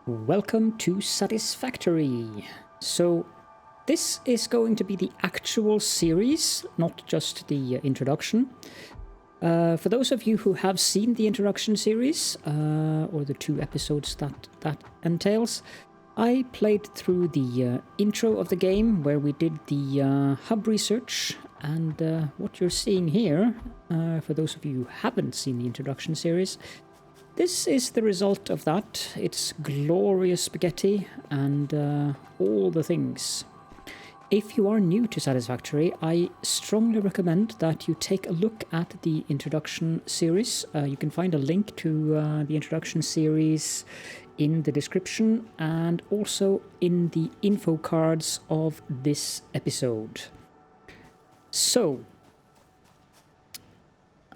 Welcome to Satisfactory. So this is going to be the actual series, not just the introduction. For those of you who have seen the introduction series, or the 2 episodes that entails, I played through the intro of the game where we did the hub research, and what you're seeing here, for those of you who haven't seen the introduction series, this is the result of that. It's glorious spaghetti and all the things. If you are new to Satisfactory, I strongly recommend that you take a look at the introduction series. You can find a link to the introduction series in the description and also in the info cards of this episode. So,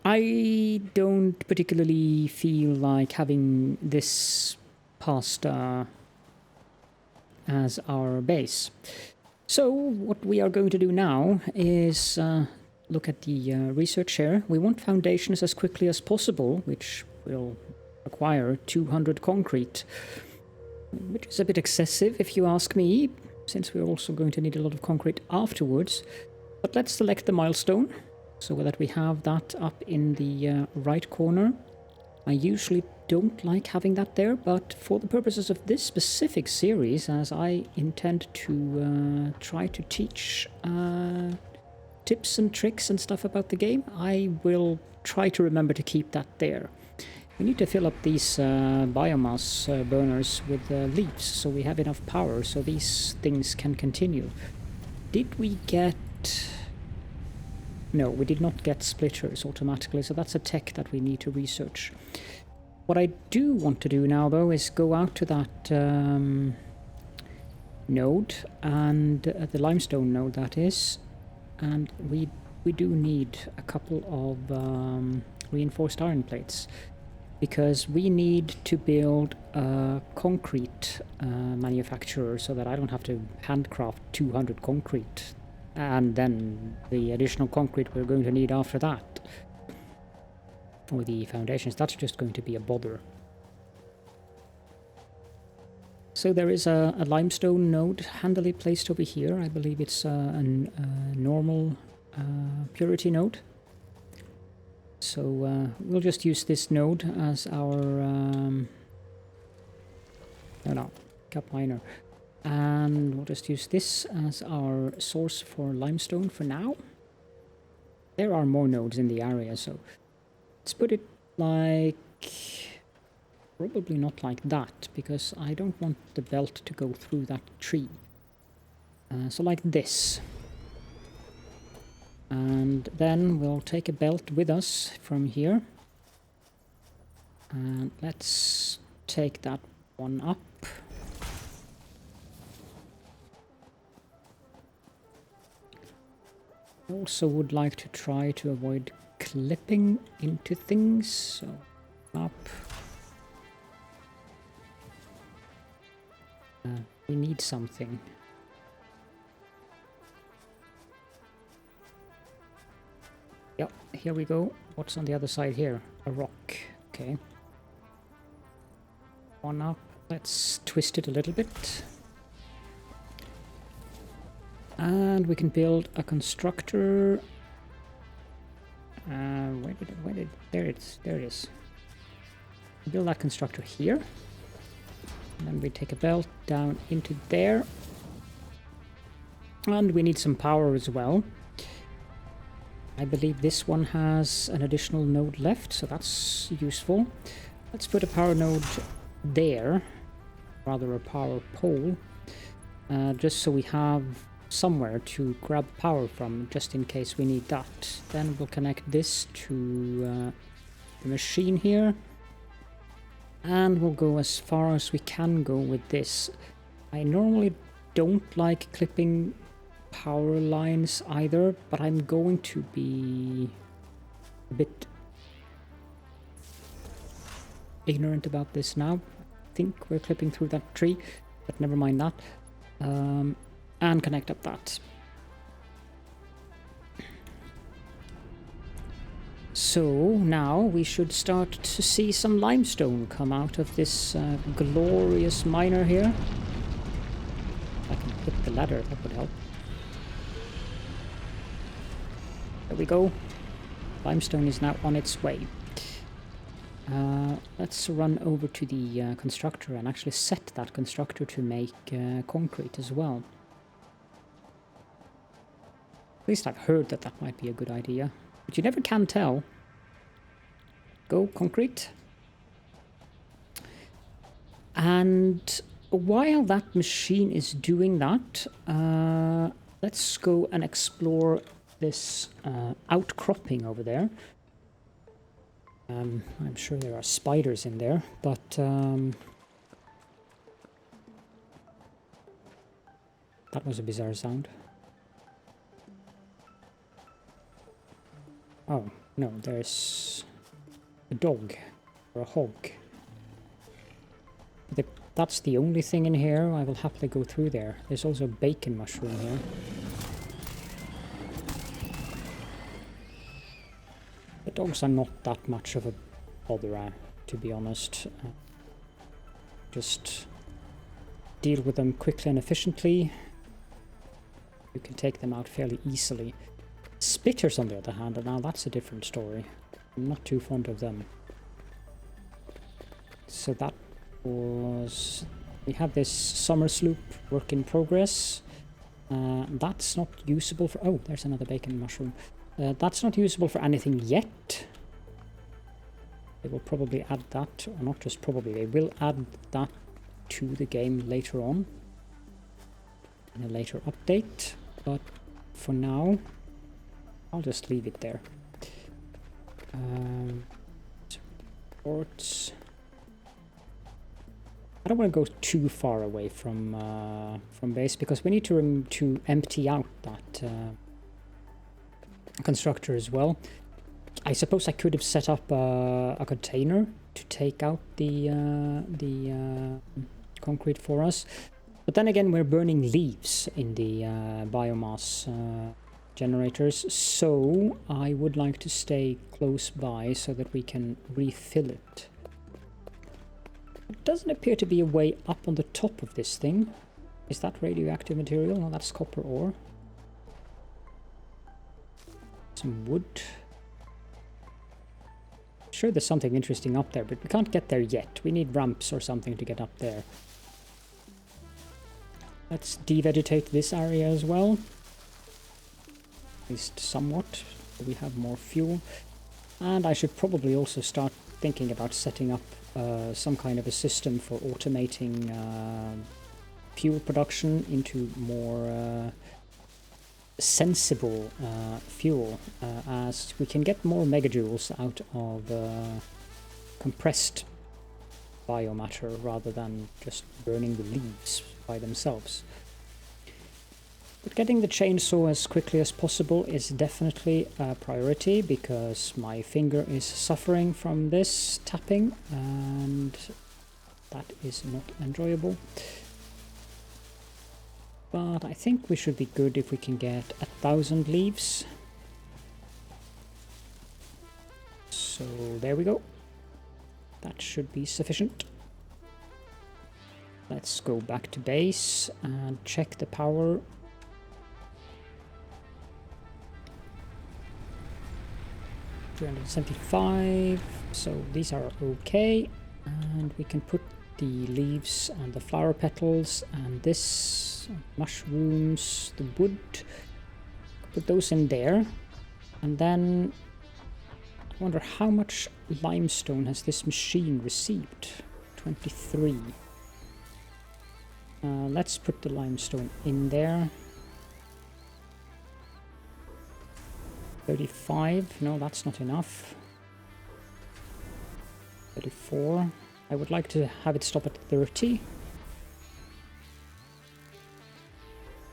I don't particularly feel like having this pasta as our base. So what we are going to do now is look at the research here. We want foundations as quickly as possible, which will require 200 concrete, which is a bit excessive if you ask me, since we're also going to need a lot of concrete afterwards. But let's select the milestone, so that we have that up in the right corner. I usually don't like having that there, but for the purposes of this specific series, as I intend to try to teach tips and tricks and stuff about the game, I will try to remember to keep that there. We need to fill up these biomass burners with leaves, so we have enough power, so these things can continue. Did we get... No, we did not get splitters automatically, so that's a tech that we need to research. What I do want to do now, though, is go out to that node, and the limestone node, that is, and we do need a couple of reinforced iron plates, because we need to build a concrete manufacturer so that I don't have to handcraft 200 concrete. And then the additional concrete we're going to need after that for the foundations, that's just going to be a bother. So there is a limestone node handily placed over here. I believe it's a normal purity node. So we'll just use this node as our cap miner. And we'll just use this as our source for limestone for now. There are more nodes in the area, so let's put it like... probably not like that, because I don't want the belt to go through that tree. So like this. And then we'll take a belt with us from here. And let's take that one up. I also would like to try to avoid clipping into things, so up. We need something. Yep, here we go. What's on the other side here? A rock. Okay. One up. Let's twist it a little bit. And we can build a constructor. There it is. Build that constructor here. And then we take a belt down into there. And we need some power as well. I believe this one has an additional node left, so that's useful. Let's put a power node there. Rather, a power pole. Just so we have somewhere to grab power from, just in case we need that. Then we'll connect this to the machine here, and we'll go as far as we can go with this. I normally don't like clipping power lines either, but I'm going to be a bit ignorant about this now. I think we're clipping through that tree, but never mind that. And connect up that. So now we should start to see some limestone come out of this glorious miner here. If I can hit the ladder, that would help. There we go. Limestone is now on its way. Let's run over to the constructor and actually set that constructor to make concrete as well. At least I've heard that that might be a good idea. But you never can tell. Go concrete. And while that machine is doing that, let's go and explore this outcropping over there. I'm sure there are spiders in there, but that was a bizarre sound. Oh, no, there's a dog or a hog. That's the only thing in here. I will happily go through there. There's also a bacon mushroom here. The dogs are not that much of a bother, to be honest. Just deal with them quickly and efficiently. You can take them out fairly easily. Spitters, on the other hand, and now that's a different story. I'm not too fond of them. So that was... We have this summer sloop work in progress. That's not usable for... Oh, there's another bacon mushroom. That's not usable for anything yet. They will probably add that, or not just probably, they will add that to the game later on. In a later update. But for now... I'll just leave it there. Ports. I don't want to go too far away from base because we need to empty out that constructor as well. I suppose I could have set up a container to take out the concrete for us, but then again we're burning leaves in the biomass generators, so I would like to stay close by so that we can refill it. It doesn't appear to be a way up on the top of this thing. Is that radioactive material? No, that's copper ore. Some wood. Sure, there's something interesting up there, but we can't get there yet. We need ramps or something to get up there. Let's devegetate this area as well. At least somewhat, so we have more fuel. And I should probably also start thinking about setting up some kind of a system for automating fuel production into more sensible fuel, as we can get more megajoules out of compressed biomatter rather than just burning the leaves by themselves. But getting the chainsaw as quickly as possible is definitely a priority, because my finger is suffering from this tapping, and that is not enjoyable. But I think we should be good if we can get 1,000 leaves. So there we go. That should be sufficient. Let's go back to base and check the power. 375, so these are okay, and we can put the leaves and the flower petals and this mushrooms, the wood, put those in there. And then I wonder how much limestone has this machine received. 23. Let's put the limestone in there. 35, no, that's not enough. 34, I would like to have it stop at 30.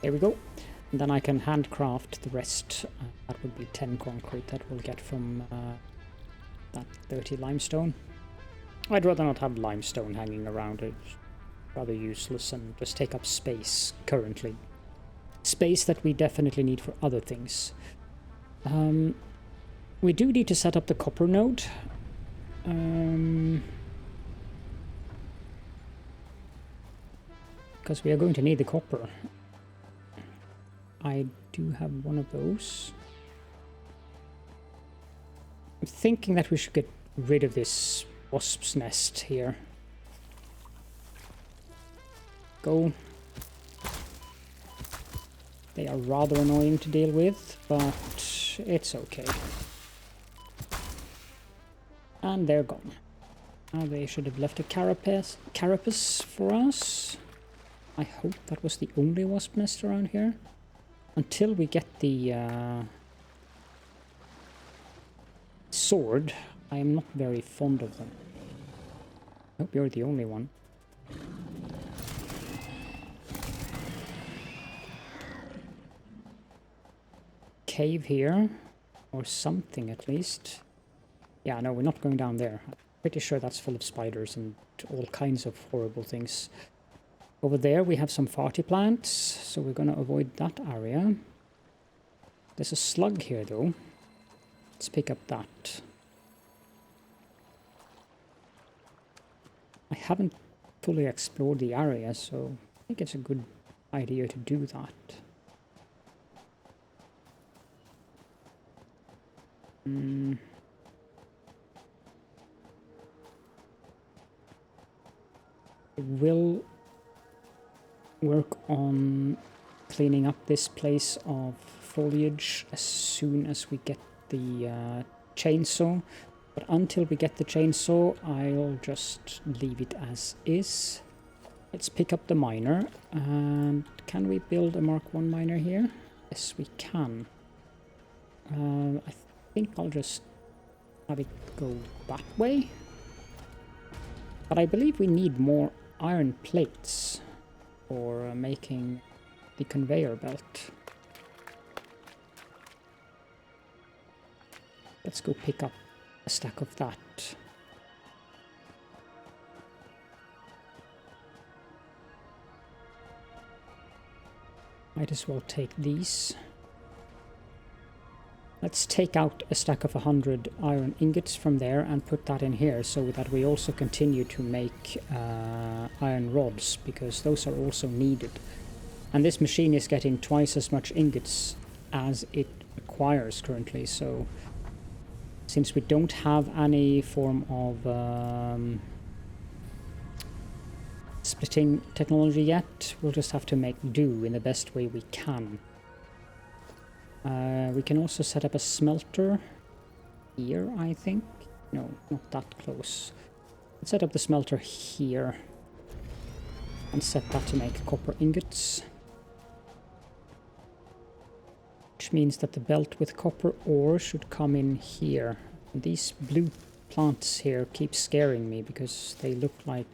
There we go. And then I can handcraft the rest. That would be 10 concrete that we'll get from that 30 limestone. I'd rather not have limestone hanging around. It's rather useless and just take up space currently. Space that we definitely need for other things. We do need to set up the copper node. Because we are going to need the copper. I do have one of those. I'm thinking that we should get rid of this wasp's nest here. Go. They are rather annoying to deal with, but it's okay. And they're gone. Now they should have left a carapace for us. I hope that was the only wasp nest around here. Until we get the sword, I am not very fond of them. I hope you're the only one. Cave here, or something at least. Yeah, no, we're not going down there. I'm pretty sure that's full of spiders and all kinds of horrible things. Over there we have some farty plants, so we're going to avoid that area. There's a slug here though. Let's pick up that. I haven't fully explored the area, so I think it's a good idea to do that. I will work on cleaning up this place of foliage as soon as we get the chainsaw. But until we get the chainsaw, I'll just leave it as is. Let's pick up the miner. And can we build a Mark 1 miner here? Yes, we can. I think I'll just have it go that way. But I believe we need more iron plates for making the conveyor belt. Let's go pick up a stack of that. Might as well take these. Let's take out a stack of 100 iron ingots from there and put that in here so that we also continue to make iron rods, because those are also needed. And this machine is getting twice as much ingots as it requires currently, so since we don't have any form of splitting technology yet, we'll just have to make do in the best way we can. We can also set up a smelter here, I think. No, not that close. Let's set up the smelter here and set that to make copper ingots. Which means that the belt with copper ore should come in here. And these blue plants here keep scaring me because they look like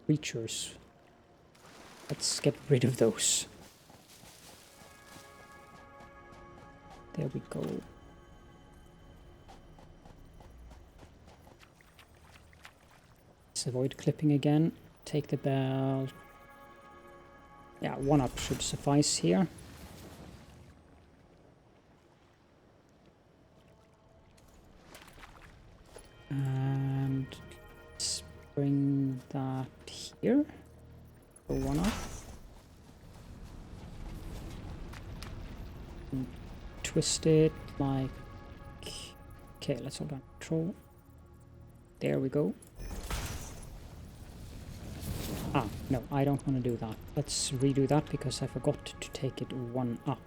creatures. Let's get rid of those. There we go. Let's avoid clipping again. Take the belt. Yeah, 1 up should suffice here. And let's bring that here. Go 1 up. And twist it like... Okay, let's hold on control. There we go. Ah, no, I don't want to do that. Let's redo that because I forgot to take it 1 up.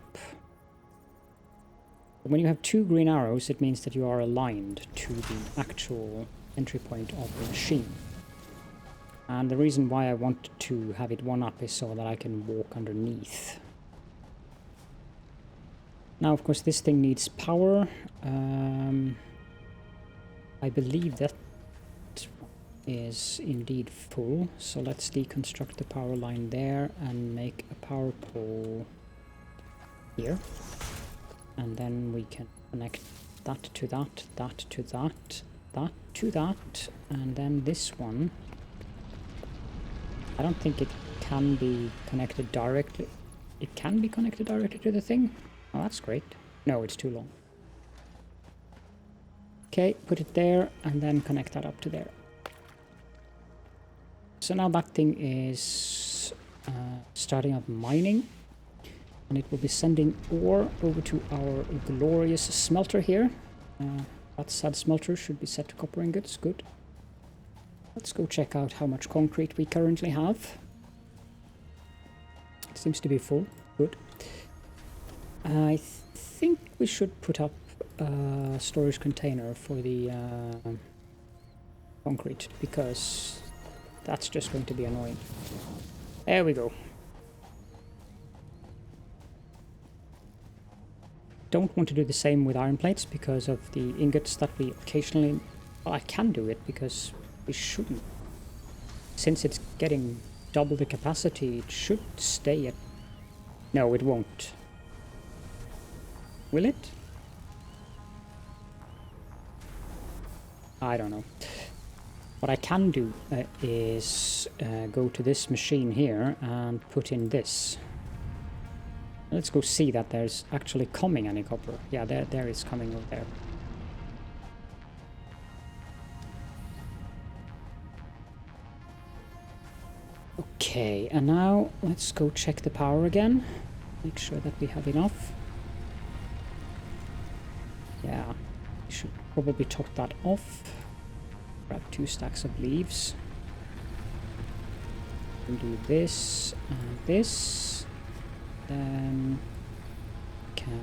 When you have 2 green arrows, it means that you are aligned to the actual entry point of the machine. And the reason why I want to have it 1 up is so that I can walk underneath. Now, of course, this thing needs power. I believe that is indeed full. So let's deconstruct the power line there and make a power pole here. And then we can connect that to that, that to that, that to that, and then this one. I don't think it can be connected directly. It can be connected directly to the thing? Oh, that's great. No, it's too long. Okay, put it there and then connect that up to there. So now that thing is starting up mining, and it will be sending ore over to our glorious smelter here. That sad smelter should be set to copper ingots. Good. Let's go check out how much concrete we currently have. It seems to be full. Good. I think we should put up a storage container for the concrete, because that's just going to be annoying. There we go. Don't want to do the same with iron plates because of the ingots that we occasionally... Well, I can do it because we shouldn't. Since it's getting double the capacity, it should stay at... No, it won't. Will it? I don't know. What I can do is go to this machine here and put in this. Let's go see that there's actually coming any copper. Yeah, there is coming over there. Okay, and now let's go check the power again. Make sure that we have enough. Yeah, we should probably top that off. Grab 2 stacks of leaves. We'll do this and this. Then can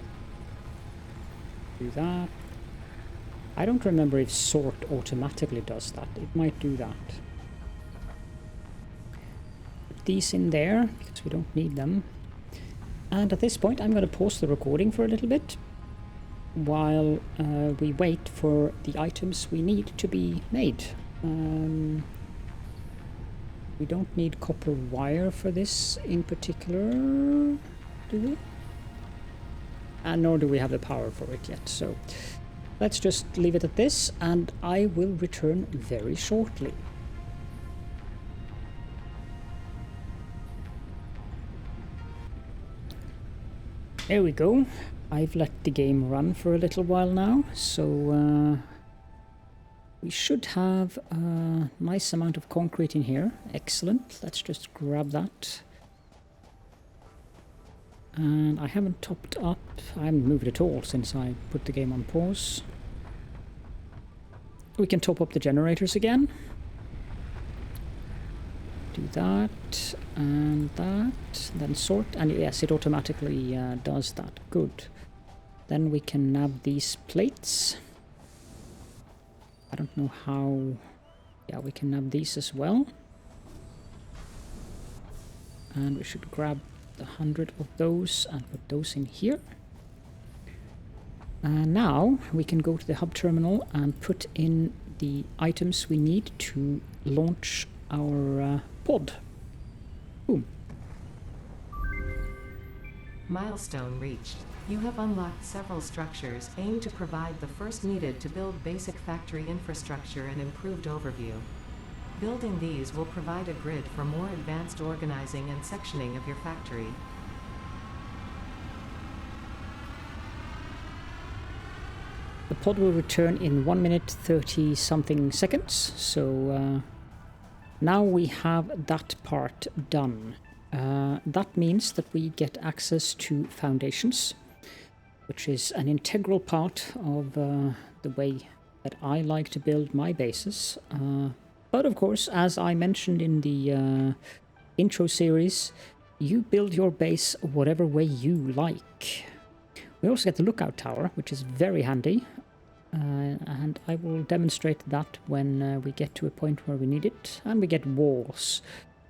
do that. I don't remember if sort automatically does that. It might do that. Put these in there because we don't need them. And at this point I'm going to pause the recording for a little bit while we wait for the items we need to be made. We don't need copper wire for this in particular, do we? And nor do we have the power for it yet, so let's just leave it at this, and I will return very shortly. There we go. I've let the game run for a little while now, so we should have a nice amount of concrete in here. Excellent. Let's just grab that. And I haven't topped up. I haven't moved at all since I put the game on pause. We can top up the generators again. Do that and that. Then sort. And yes, it automatically does that. Good. Then we can nab these plates. I don't know how... Yeah, we can nab these as well. And we should grab 100 of those and put those in here. And now we can go to the hub terminal and put in the items we need to launch our pod. Boom. Milestone reached. You have unlocked several structures aimed to provide the first needed to build basic factory infrastructure and improved overview. Building these will provide a grid for more advanced organizing and sectioning of your factory. The pod will return in 1 minute 30 something seconds, so now we have that part done. That means that we get access to foundations, which is an integral part of the way that I like to build my bases. But of course, as I mentioned in the intro series, you build your base whatever way you like. We also get the lookout tower, which is very handy, and I will demonstrate that when we get to a point where we need it. And we get walls.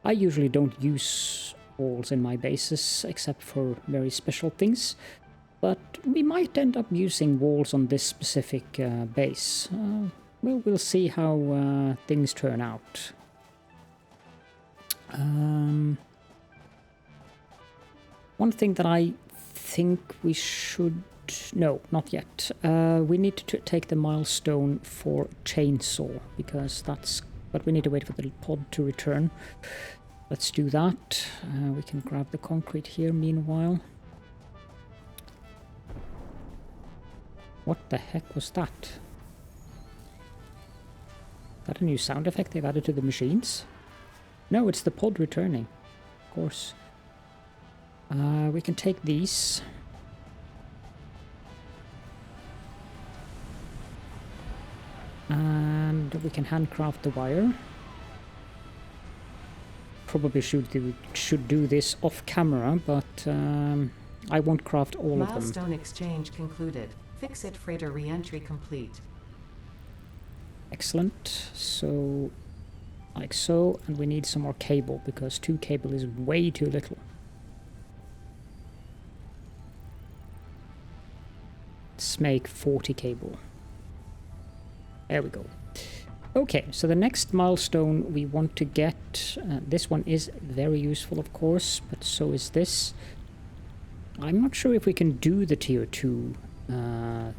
I usually don't use walls in my bases, except for very special things, but we might end up using walls on this specific base. We'll see how things turn out. One thing that I think we should... No, not yet. We need to take the milestone for chainsaw, because that's... But we need to wait for the pod to return. Let's do that. We can grab the concrete here meanwhile. What the heck was that? that a new sound effect they've added to the machines? No, it's the pod returning. Of course. We can take these. And we can handcraft the wire. Probably should do this off camera, but I won't craft all of them. Milestone exchange concluded. Fix-it freighter re-entry complete. Excellent. So, like so, and we need some more cable because 2 cable is way too little. Let's make 40 cable. There we go. Okay, so the next milestone we want to get, this one is very useful of course, but so is this. I'm not sure if we can do the tier 2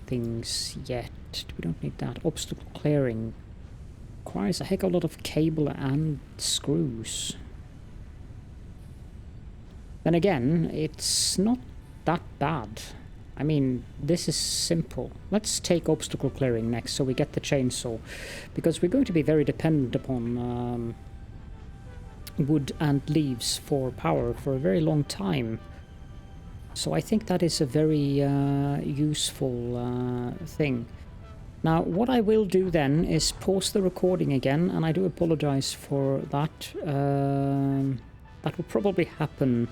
things yet. We don't need that. Obstacle clearing requires a heck of a lot of cable and screws. Then again, it's not that bad. I mean, this is simple. Let's take obstacle clearing next so we get the chainsaw, because we're going to be very dependent upon wood and leaves for power for a very long time. So I think that is a very useful thing. Now, what I will do then is pause the recording again, and I do apologize for that. That will probably happen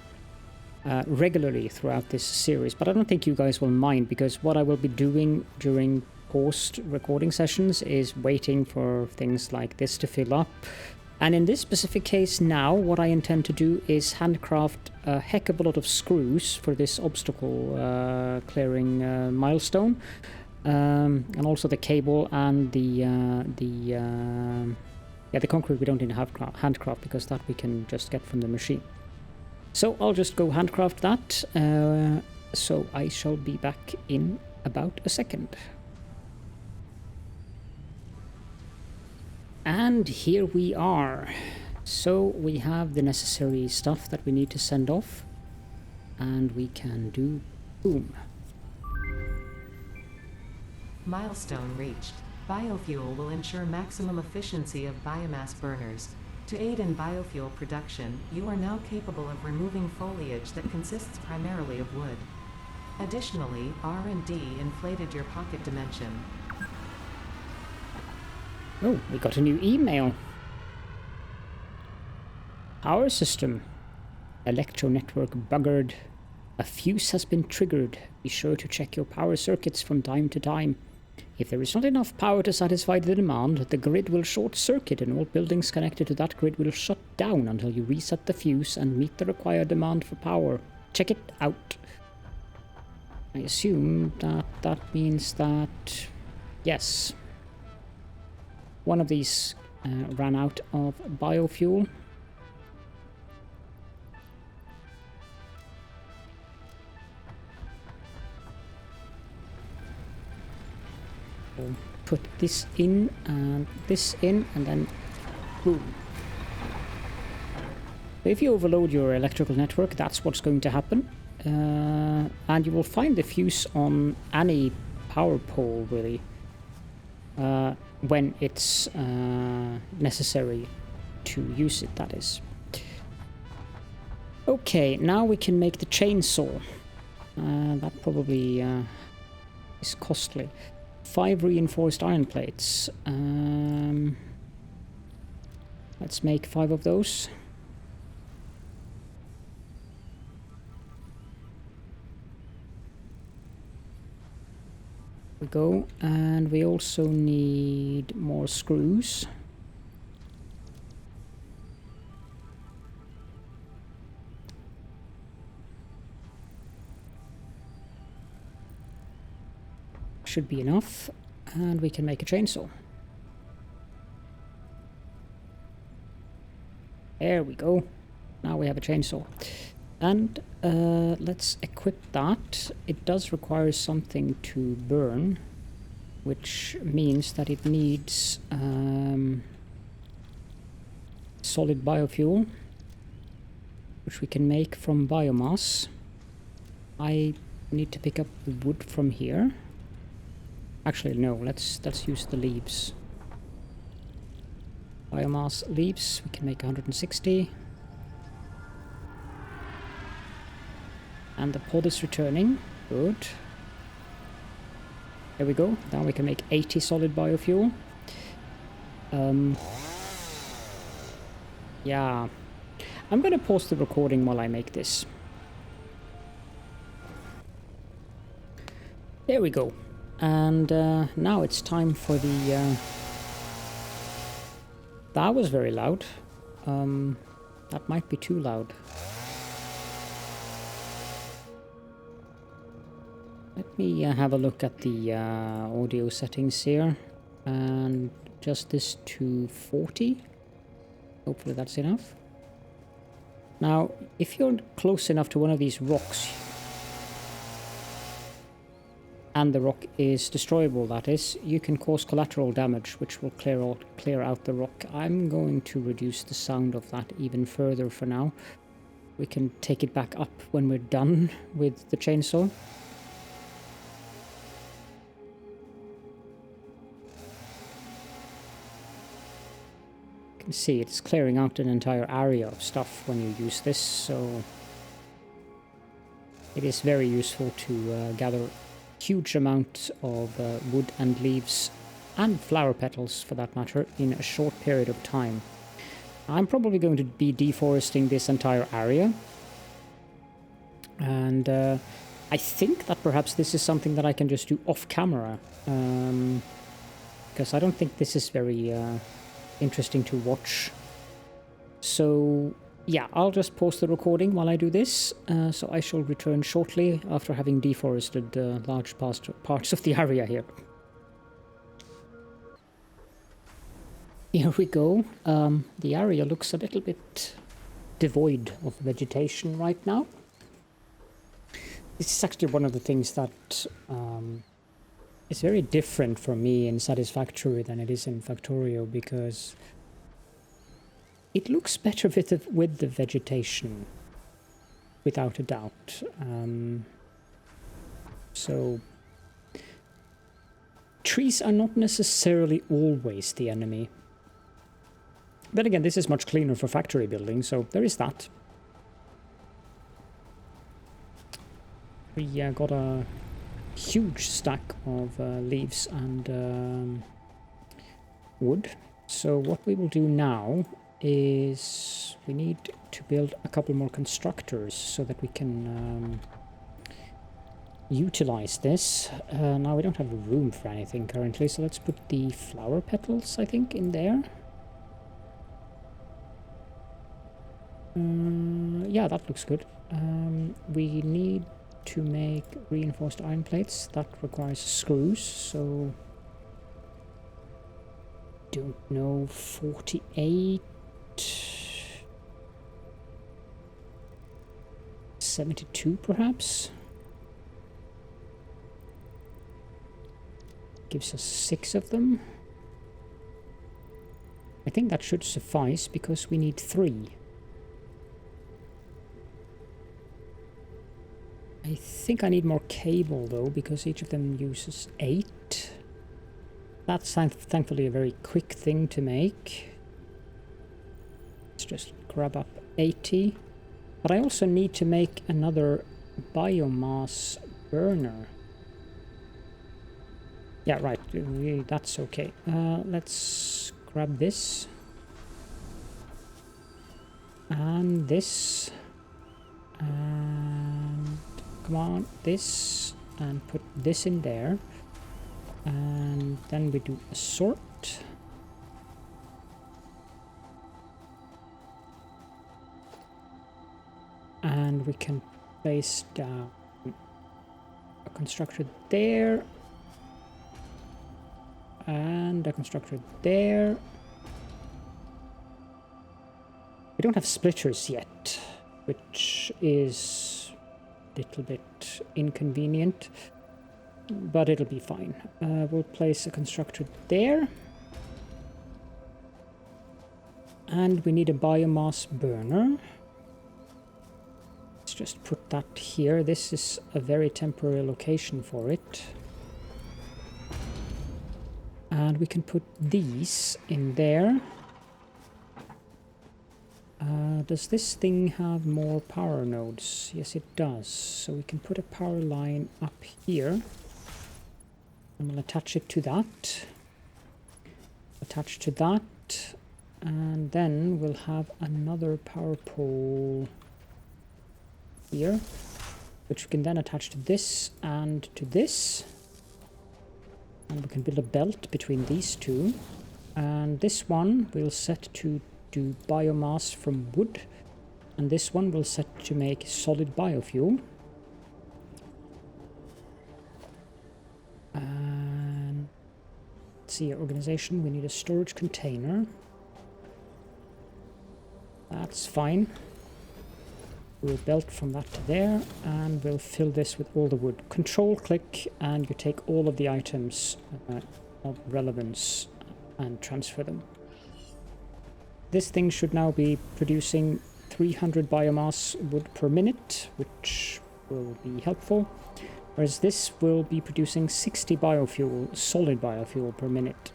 regularly throughout this series, but I don't think you guys will mind, because what I will be doing during post-recording sessions is waiting for things like this to fill up. And in this specific case now, what I intend to do is handcraft a heck of a lot of screws for this obstacle clearing milestone, and also the cable and the concrete we don't need to have handcraft, because that we can just get from the machine. So I'll just go handcraft that, so I shall be back in about a second. And here we are. So we have the necessary stuff that we need to send off, and we can do boom. Milestone reached. Biofuel will ensure maximum efficiency of biomass burners. To aid in biofuel production, you are now capable of removing foliage that consists primarily of wood. Additionally, R&D inflated your pocket dimension. Oh, we got a new email. Power system. Electro network buggered. A fuse has been triggered. Be sure to check your power circuits from time to time. If there is not enough power to satisfy the demand, the grid will short circuit and all buildings connected to that grid will shut down until you reset the fuse and meet the required demand for power. Check it out. I assume that means that, yes, one of these ran out of biofuel. We'll put this in, and then boom. If you overload your electrical network, that's what's going to happen. And you will find the fuse on any power pole, really, when it's necessary to use it, that is. Okay, now we can make the chainsaw. That probably is costly. 5 reinforced iron plates. Let's make 5 of those. We go, and we also need more screws. Should be enough, and we can make a chainsaw. There we go. Now we have a chainsaw. And let's equip that. It does require something to burn, which means that it needs solid biofuel, which we can make from biomass. I need to pick up the wood from here. Actually, no, let's use the leaves. Biomass leaves, we can make 160. And the pod is returning. Good. There we go. Now we can make 80 solid biofuel. Yeah. I'm gonna pause the recording while I make this. There we go. And now it's time for the... That was very loud. That might be too loud. Let me have a look at the audio settings here and adjust this to 40. Hopefully that's enough. Now, if you're close enough to one of these rocks, and the rock is destroyable, that is, you can cause collateral damage, which will clear out the rock. I'm going to reduce the sound of that even further for now. We can take it back up when we're done with the chainsaw. You can see it's clearing out an entire area of stuff when you use this, so it is very useful to gather huge amount of wood and leaves and flower petals for that matter in a short period of time. I'm probably going to be deforesting this entire area, and I think that perhaps this is something that I can just do off camera, because I don't think this is very interesting to watch. So yeah, I'll just pause the recording while I do this, so I shall return shortly after having deforested large parts of the area here. Here we go. The area looks a little bit devoid of vegetation right now. This is actually one of the things that is very different for me in Satisfactory than it is in Factorio, because it looks better with the vegetation, without a doubt. So, trees are not necessarily always the enemy. But again, this is much cleaner for factory building, so there is that. We got a huge stack of leaves and wood. So what we will do now is we need to build a couple more constructors so that we can utilize this. Now we don't have room for anything currently, so let's put the flower petals, I think, in there. Yeah, that looks good. We need to make reinforced iron plates. That requires screws, so don't know, 48, 72 perhaps. Gives us 6 of them. I think that should suffice because we need 3. I think I need more cable though, because each of them uses 8. That's thankfully a very quick thing to make. Let's just grab up 80. But I also need to make another biomass burner. Yeah, right, that's okay. Let's grab this. And this. And come on, this. And put this in there. And then we do a sort. And we can place down a constructor there. And a constructor there. We don't have splitters yet, which is a little bit inconvenient, but it'll be fine. We'll place a constructor there. And we need a biomass burner. Let's just put that here. This is a very temporary location for it. And we can put these in there. Does this thing have more power nodes? Yes, it does. So we can put a power line up here. And we'll attach it to that. Attach to that. And then we'll have another power pole here, which we can then attach to this and to this. And we can build a belt between these two. And this one we'll set to do biomass from wood. And this one we'll set to make solid biofuel. And let's see, organization, we need a storage container. That's fine. We'll belt from that to there, and we'll fill this with all the wood. Control click, and you take all of the items of relevance and transfer them. This thing should now be producing 300 biomass wood per minute, which will be helpful. Whereas this will be producing 60 biofuel, solid biofuel per minute.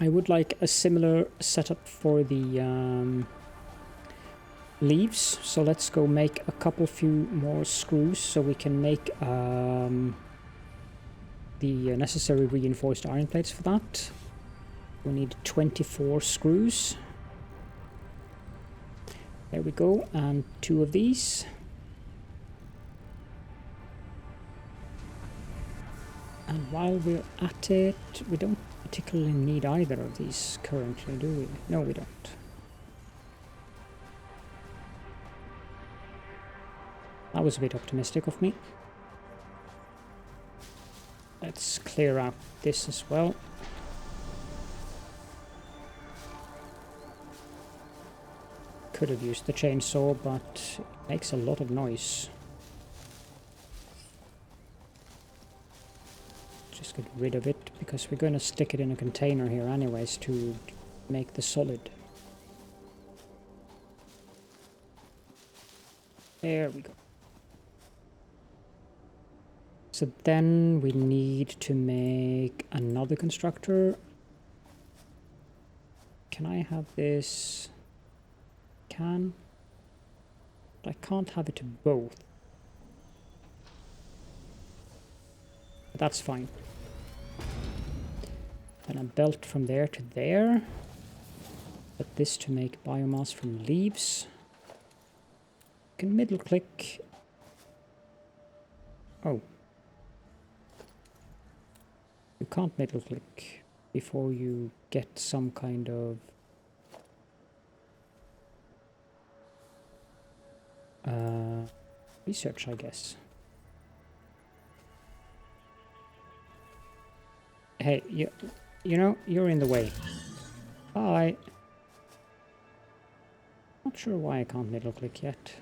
I would like a similar setup for the leaves, so let's go make a few more screws so we can make the necessary reinforced iron plates for that. We need 24 screws. There we go, and 2 of these. And while we're at it, we don't particularly need either of these currently, do we? No, we don't. That was a bit optimistic of me. Let's clear out this as well. Could have used the chainsaw, but it makes a lot of noise. Just get rid of it, because we're going to stick it in a container here anyways to make the solid. There we go. So then we need to make another constructor. Can I have this? Can. But I can't have it to both. But that's fine. Then a belt from there to there. Put this to make biomass from leaves. Can middle click. Oh. You can't middle click before you get some kind of research, I guess. Hey, you know, you're in the way. Bye. Not sure why I can't middle click yet.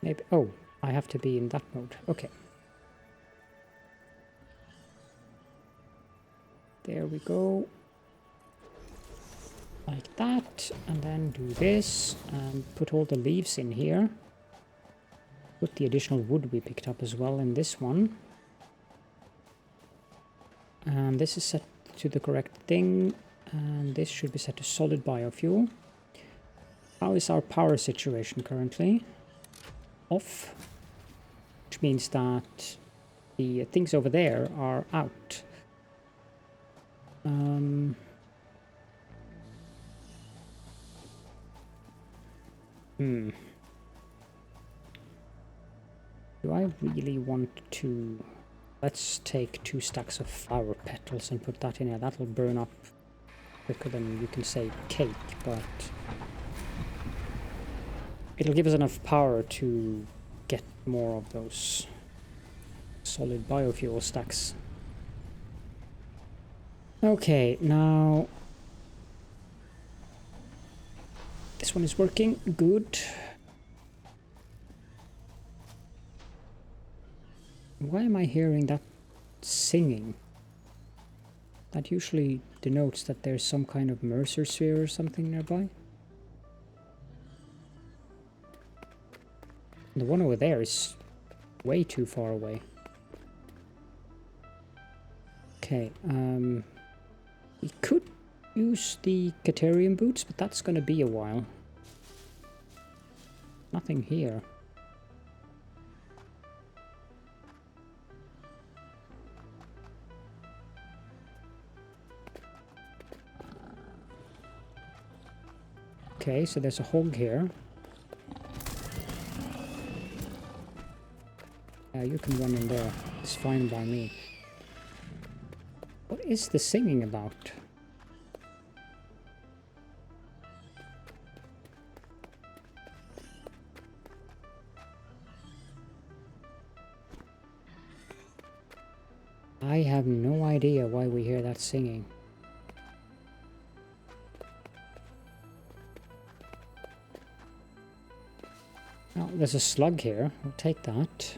Maybe, oh, I have to be in that mode. Okay. There we go. Like that, and then do this, and put all the leaves in here. Put the additional wood we picked up as well in this one. And this is set to the correct thing, and this should be set to solid biofuel. How is our power situation currently? Off. Which means that the things over there are out. Do I really want to... Let's take 2 stacks of flower petals and put that in here. That'll burn up quicker than you can say cake, but... it'll give us enough power to get more of those solid biofuel stacks. Okay, now... this one is working. Good. Why am I hearing that singing? That usually denotes that there's some kind of Mercer sphere or something nearby. The one over there is way too far away. Okay, We could use the Caterium boots, but that's going to be a while. Nothing here. Okay, so there's a hog here. Yeah, you can run in there. It's fine by me. What is the singing about? I have no idea why we hear that singing. Oh, there's a slug here. I'll take that.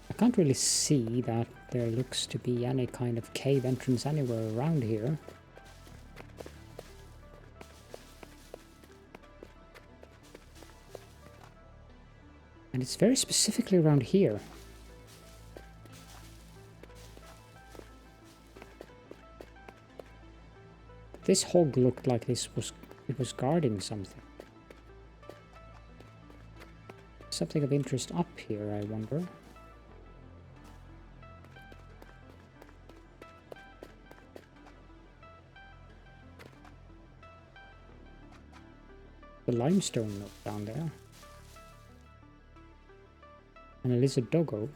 I can't really see that there looks to be any kind of cave entrance anywhere around here. And it's very specifically around here. This hog looked like it was guarding something. Something of interest up here, I wonder. The limestone note down there. And a lizard doggo.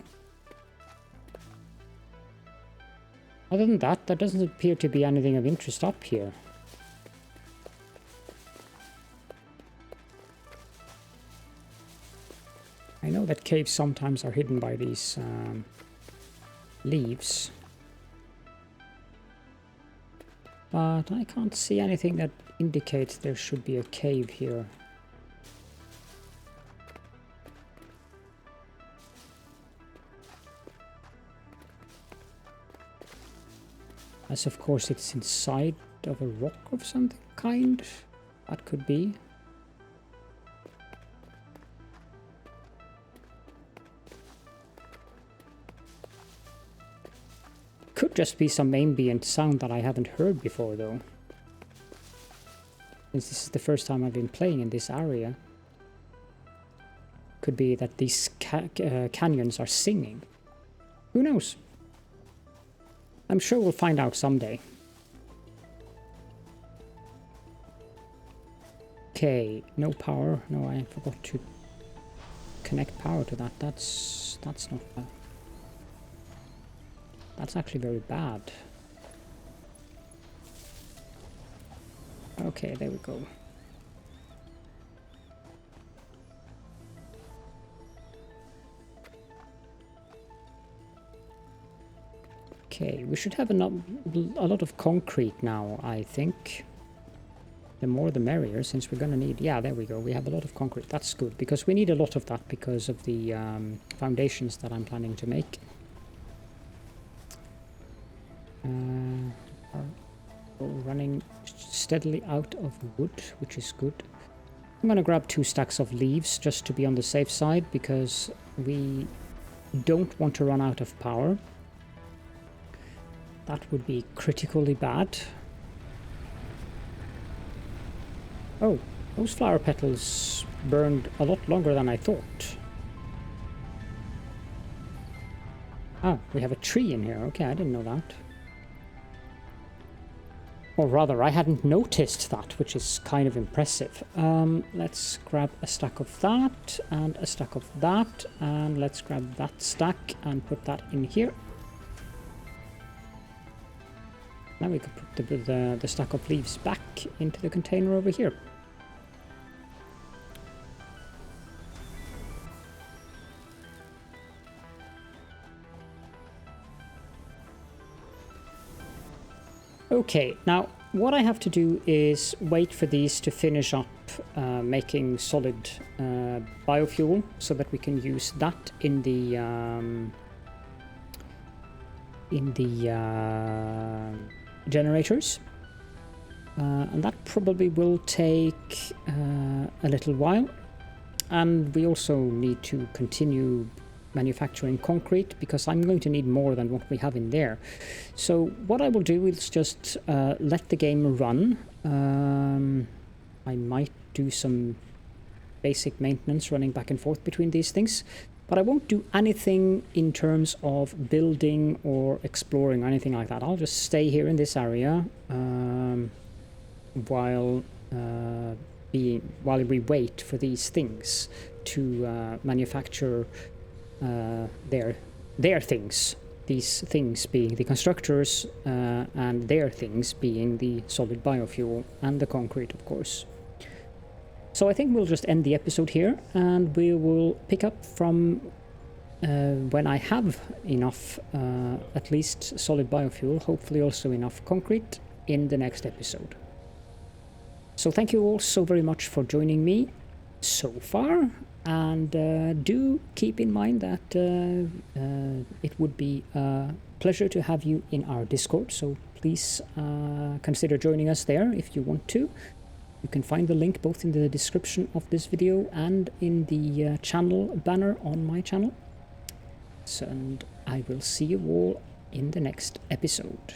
Other than that, there doesn't appear to be anything of interest up here. I know that caves sometimes are hidden by these leaves. But I can't see anything that indicates there should be a cave here. As of course it's inside of a rock of some kind. That could be. Could just be some ambient sound that I haven't heard before though. Since this is the first time I've been playing in this area. Could be that these canyons are singing. Who knows? I'm sure we'll find out someday. Okay, no power. No, I forgot to connect power to that. That's not bad. That's actually very bad. Okay, there we go. Okay, we should have a lot of concrete now, I think. The more the merrier, since we're gonna need... Yeah, there we go. We have a lot of concrete. That's good, because we need a lot of that because of the foundations that I'm planning to make. We're running steadily out of wood, which is good. I'm gonna grab 2 stacks of leaves just to be on the safe side, because we don't want to run out of power. That would be critically bad. Oh, those flower petals burned a lot longer than I thought. Ah, we have a tree in here. Okay, I didn't know that. Or rather, I hadn't noticed that, which is kind of impressive. Let's grab a stack of that, and a stack of that, and let's grab that stack and put that in here. Now we could put the stack of leaves back into the container over here. Okay, now what I have to do is wait for these to finish up making solid biofuel so that we can use that in the generators. And that probably will take a little while. And we also need to continue manufacturing concrete, because I'm going to need more than what we have in there. So what I will do is just let the game run. I might do some basic maintenance running back and forth between these things, but I won't do anything in terms of building or exploring or anything like that. I'll just stay here in this area while we wait for these things to manufacture their things. These things being the constructors, and their things being the solid biofuel and the concrete, of course. So I think we'll just end the episode here, and we will pick up from when I have enough, at least solid biofuel, hopefully also enough concrete, in the next episode. So thank you all so very much for joining me so far, and do keep in mind that it would be a pleasure to have you in our Discord, so please consider joining us there if you want to. You can find the link both in the description of this video and in the channel banner on my channel. So, and I will see you all in the next episode.